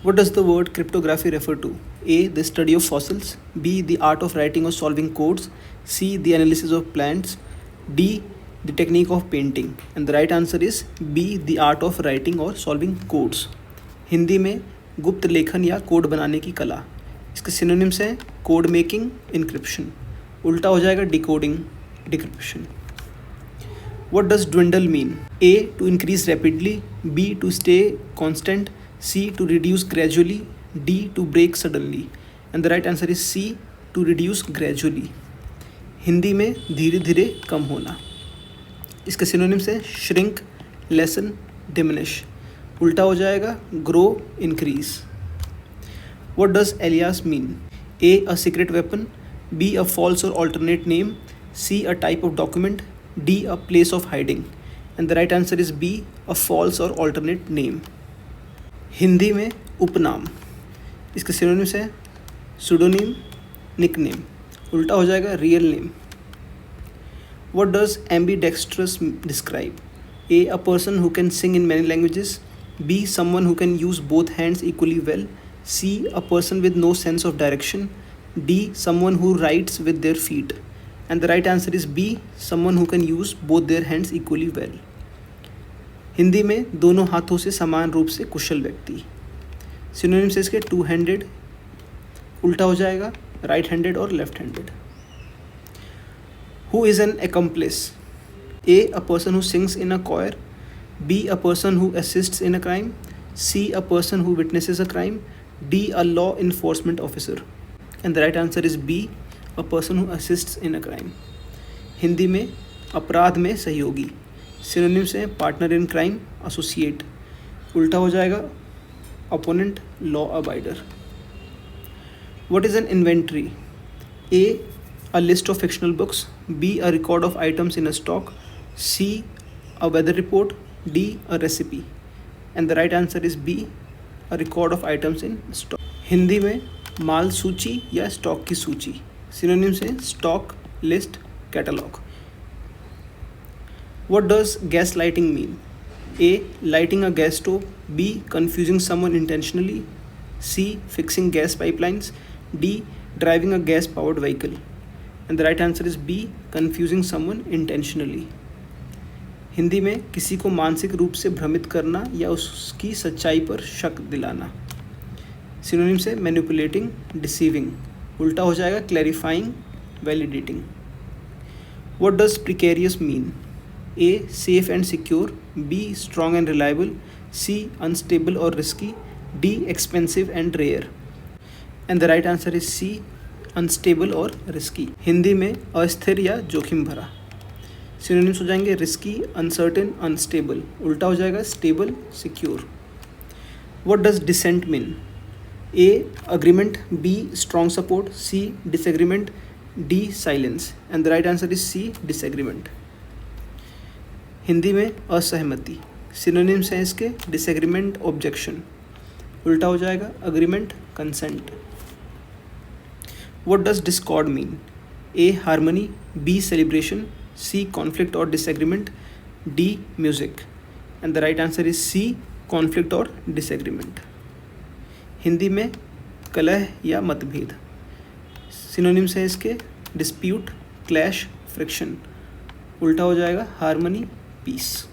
What does the word cryptography refer to? A. The study of fossils. B. The art of writing or solving codes. C. The analysis of plants. D. The technique of painting. And the right answer is B. The art of writing or solving codes. Hindi में गुप्त लेखन या code बनाने की कला. इसके synonyms हैं code making, encryption. उल्टा हो जाएगा decoding, decryption. What does dwindle mean? A. To increase rapidly. B. To stay constant. C. To reduce gradually. D. To break suddenly. And the right answer is C. To reduce gradually. Hindi में धीरे धीरे कम होना. इसके synonyms है shrink, lessen, diminish. उल्टा हो जाएगा grow, increase. What does alias mean? A. A secret weapon. B. A false or alternate name. C. A type of document. D. A place of hiding. And the right answer is B. A false or alternate name. Hindi में उपनाम. इसके synonyms है pseudonym, nickname. उल्टा हो जाएगा real name. What does ambidextrous describe? A. A person who can sing in many languages. B. Someone who can use both hands equally well. C. A person with no sense of direction. D. Someone who writes with their feet. And the right answer is B. Someone who can use both their hands equally well. Hindi में दोनों हाथों से समान रूप से कुशल व्यक्ति. Synonyms से इसके टू हैंडेड. उल्टा हो जाएगा राइट हैंडेड और left handed. Who is an accomplice? A. A person who sings in a choir. B. A person who assists in a crime. C. A person who witnesses a crime. D. A law enforcement officer. And the right answer is B. A person who assists in a crime. Hindi में अपराध में सहयोगी. Synonyms हैं partner in crime, associate. उल्टा हो जाएगा opponent, law abider. What is an inventory? A. A list of fictional books. B. A record of items in a stock. C. A weather report. D. A recipe. And the right answer is B. A record of items in stock. Hindi में माल सूची या stock की सूची. Synonyms हैं stock, list, catalogue. What does gaslighting mean? A. Lighting a gas stove. B. Confusing someone intentionally. C. Fixing gas pipelines. D. Driving a gas powered vehicle. And the right answer is B. Confusing someone intentionally. Hindi में किसी को मानसिक रूप से भ्रमित करना या उसकी सच्चाई पर शक दिलाना. सिनोनिम से मैनिपुलेटिंग, डिसीविंग. उल्टा हो जाएगा clarifying, validating. What does precarious mean? A. Safe and secure. B. Strong and reliable. C. Unstable or risky. D. Expensive and rare. And the right answer is C. Unstable or risky. Hindi में अस्थिर या जोखिम भरा. Synonyms हो जाएंगे risky, uncertain, unstable. उल्टा हो जाएगा stable, secure. What does dissent mean? A. Agreement. B. Strong support. C. Disagreement. D. Silence. And the right answer is C. Disagreement. Hindi में असहमति. सिनोनिम्स हैं इसके डिसएग्रीमेंट, ऑब्जेक्शन. उल्टा हो जाएगा agreement, consent. What does discord mean? A. Harmony. B. Celebration. C. Conflict और disagreement. D. Music. And the right answer is C. Conflict और disagreement. Hindi में कलह या मतभेद. सिनोनिम्स हैं इसके डिस्प्यूट, क्लैश, फ्रिक्शन. उल्टा हो जाएगा हार्मनी, पीस.